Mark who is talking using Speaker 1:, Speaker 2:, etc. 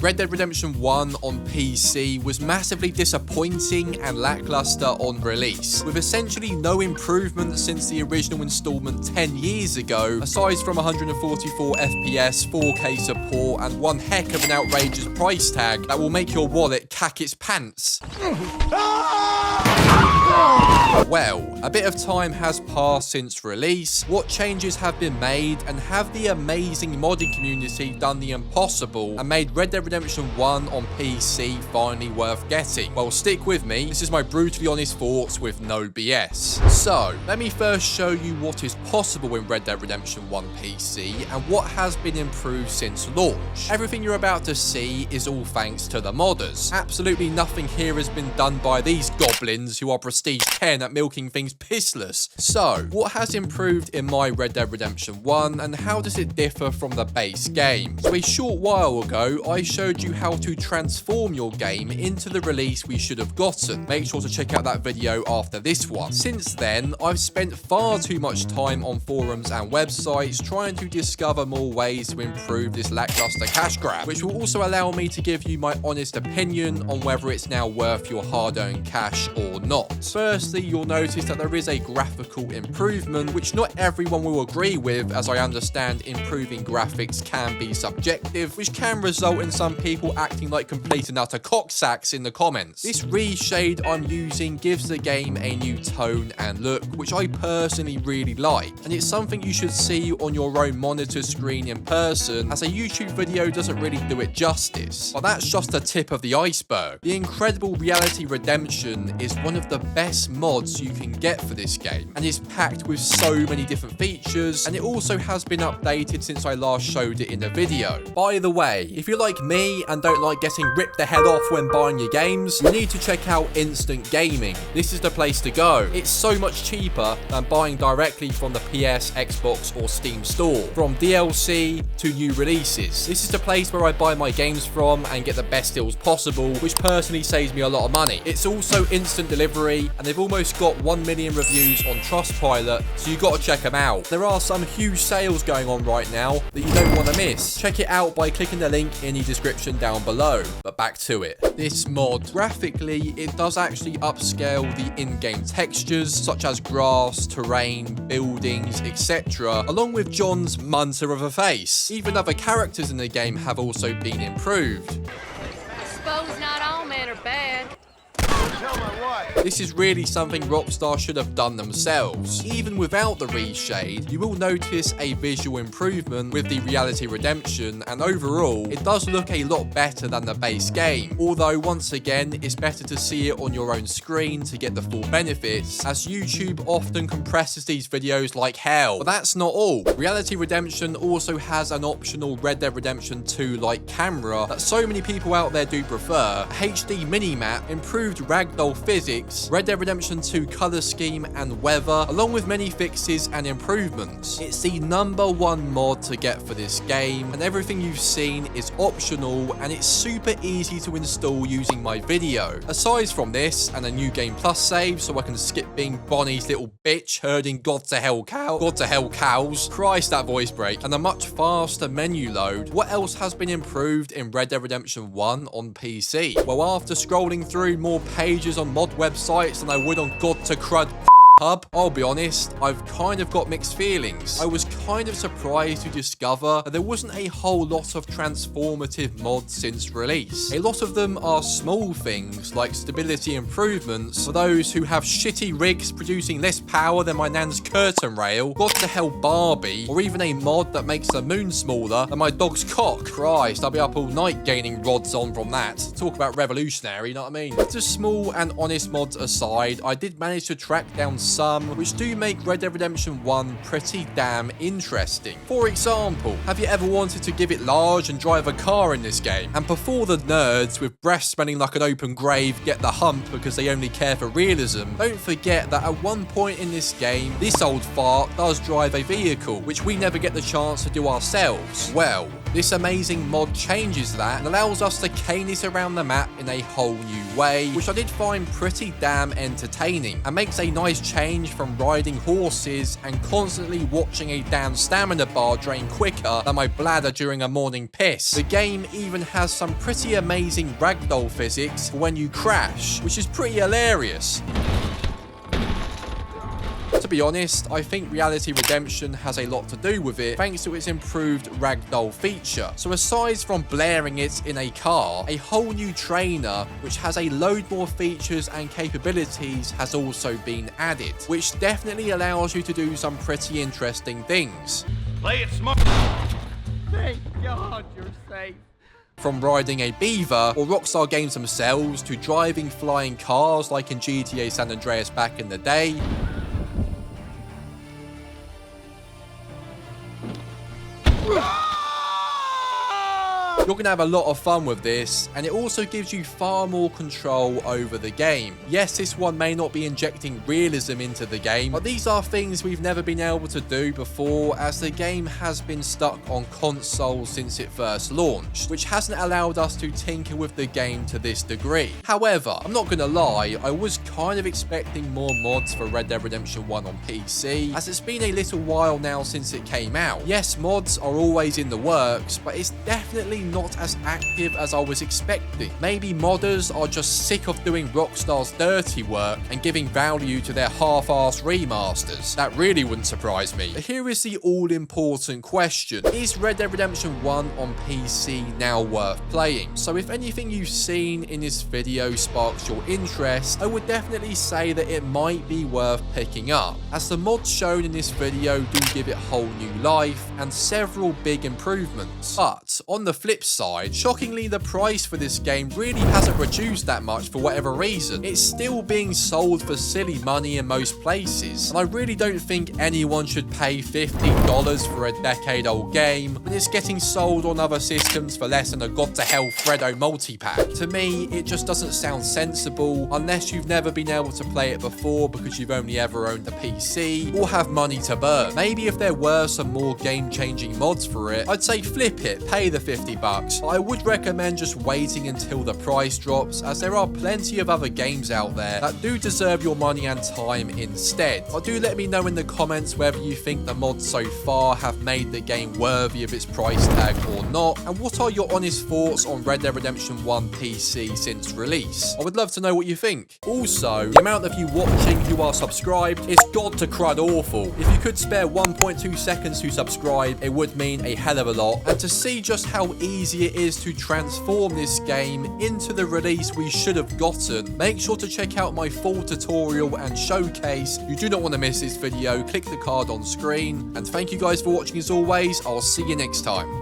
Speaker 1: Red Dead Redemption 1 on PC was massively disappointing and lackluster on release, with essentially no improvement since the original installment 10 years ago, aside from 144 FPS, 4K support, and one heck of an outrageous price tag that will make your wallet cack its pants. Well, a bit of time has passed since release. What changes have been made, and have the amazing modding community done the impossible and made Red Dead Redemption 1 on PC finally worth getting? Well, stick with me. This is my brutally honest thoughts with no BS. So, let me first show you what is possible in Red Dead Redemption 1 PC and what has been improved since launch. Everything you're about to see is all thanks to the modders. Absolutely nothing here has been done by these goblins who are prestige 10 at milking things pissless. So, what has improved in my Red Dead Redemption 1 and how does it differ from the base game? So a short while ago, I showed you how to transform your game into the release we should have gotten. Make sure to check out that video after this one. Since then, I've spent far too much time on forums and websites trying to discover more ways to improve this lackluster cash grab, which will also allow me to give you my honest opinion on whether it's now worth your hard-earned cash or not. Firstly, you'll notice that there is a graphical improvement, which not everyone will agree with, as I understand improving graphics can be subjective, which can result in some people acting like complete and utter cocksacks in the comments. This reshade I'm using gives the game a new tone and look, which I personally really like, and it's something you should see on your own monitor screen in person, as a YouTube video doesn't really do it justice. But that's just the tip of the iceberg. The incredible Reality Redemption is one of the best mods you can get for this game, and is packed with so many different features, and it also has been updated since I last showed it in a video. By the way, if you're like me and don't like getting ripped the head off when buying your games, you need to check out Instant Gaming. This is the place to go. It's so much cheaper than buying directly from the PS, Xbox or Steam store, from DLC to new releases. This is the place where I buy my games from and get the best deals possible, which personally saves me a lot of money. It's also instant delivery, and they've almost got 1 million reviews on Trustpilot, so you got to check them out. There are some huge sales going on right now that you don't want to miss. Check it out by clicking the link in the description down below. But back to it. This mod, graphically, it does actually upscale the in-game textures, such as grass, terrain, buildings, etc., along with John's munter of a face. Even other characters in the game have also been improved.
Speaker 2: I suppose not all men are bad.
Speaker 1: This is really something Rockstar should have done themselves. Even without the reshade, you will notice a visual improvement with the Reality Redemption, and overall, it does look a lot better than the base game. Although, once again, it's better to see it on your own screen to get the full benefits, as YouTube often compresses these videos like hell. But that's not all. Reality Redemption also has an optional Red Dead Redemption 2-like camera that so many people out there do prefer, a HD minimap, improved ragdoll physics, Red Dead Redemption 2 color scheme and weather, along with many fixes and improvements. It's the #1 mod to get for this game, and everything you've seen is optional, and it's super easy to install using my video. Aside from this, and a new Game Plus save so I can skip being Bonnie's little bitch herding God to hell cows, Christ that voice break, and a much faster menu load. What else has been improved in Red Dead Redemption 1 on PC? Well, after scrolling through more pages on mod websites than I would on God to Crud Hub, I'll be honest, I've kind of got mixed feelings. I was kind of surprised to discover that there wasn't a whole lot of transformative mods since release. A lot of them are small things like stability improvements for those who have shitty rigs producing less power than my nan's curtain rail, God to hell Barbie, or even a mod that makes the moon smaller than my dog's cock. Christ, I'll be up all night gaining rods on from that. Talk about revolutionary, you know what I mean? Just small and honest mods aside, I did manage to track down some which do make Red Dead Redemption 1 pretty damn interesting. For example, have you ever wanted to give it large and drive a car in this game? And before the nerds with breath smelling like an open grave get the hump because they only care for realism, don't forget that at one point in this game, this old fart does drive a vehicle, which we never get the chance to do ourselves. Well, This amazing mod changes that and allows us to cane it around the map in a whole new way, which I did find pretty damn entertaining, and makes a nice change from riding horses and constantly watching a damn stamina bar drain quicker than my bladder during a morning piss. The game even has some pretty amazing ragdoll physics for when you crash, which is pretty hilarious. To be honest, I think Reality Redemption has a lot to do with it thanks to its improved ragdoll feature. So aside from blaring it in a car, a whole new trainer which has a load more features and capabilities has also been added, which definitely allows you to do some pretty interesting things.
Speaker 3: Play it smart.
Speaker 4: Thank God you're safe.
Speaker 1: From riding a beaver or Rockstar Games themselves to driving flying cars like in GTA San Andreas back in the day, you're going to have a lot of fun with this, and it also gives you far more control over the game. Yes, this one may not be injecting realism into the game, but these are things we've never been able to do before, as the game has been stuck on console since it first launched, which hasn't allowed us to tinker with the game to this degree. However, I'm not going to lie, I was kind of expecting more mods for Red Dead Redemption 1 on PC, as it's been a little while now since it came out. Yes, mods are always in the works, but it's definitely not as active as I was expecting. Maybe modders are just sick of doing Rockstar's dirty work and giving value to their half-assed remasters. That really wouldn't surprise me. But here is the all-important question. Is Red Dead Redemption 1 on PC now worth playing? So if anything you've seen in this video sparks your interest, I would definitely say that it might be worth picking up, as the mods shown in this video do give it whole new life and several big improvements. But on the flip side, shockingly the price for this game really hasn't reduced that much for whatever reason. It's still being sold for silly money in most places, and I really don't think anyone should pay $50 for a decade-old game when it's getting sold on other systems for less than a God-to-hell Fredo multi-pack. To me, it just doesn't sound sensible unless you've never been able to play it before because you've only ever owned a PC or have money to burn. Maybe if there were some more game-changing mods for it, I'd say flip it, pay the $50, but I would recommend just waiting until the price drops, as there are plenty of other games out there that do deserve your money and time instead. But do let me know in the comments whether you think the mods so far have made the game worthy of its price tag or not, and what are your honest thoughts on Red Dead Redemption 1 PC since release. I would love to know what you think. Also, the amount of you watching who are subscribed is god to crud awful. If you could spare 1.2 seconds to subscribe, it would mean a hell of a lot, and to see just how easy it is to transform this game into the release we should have gotten, make sure to check out my full tutorial and showcase. You do not want to miss this video. Click the card on screen, and thank you guys for watching as always. I'll see you next time.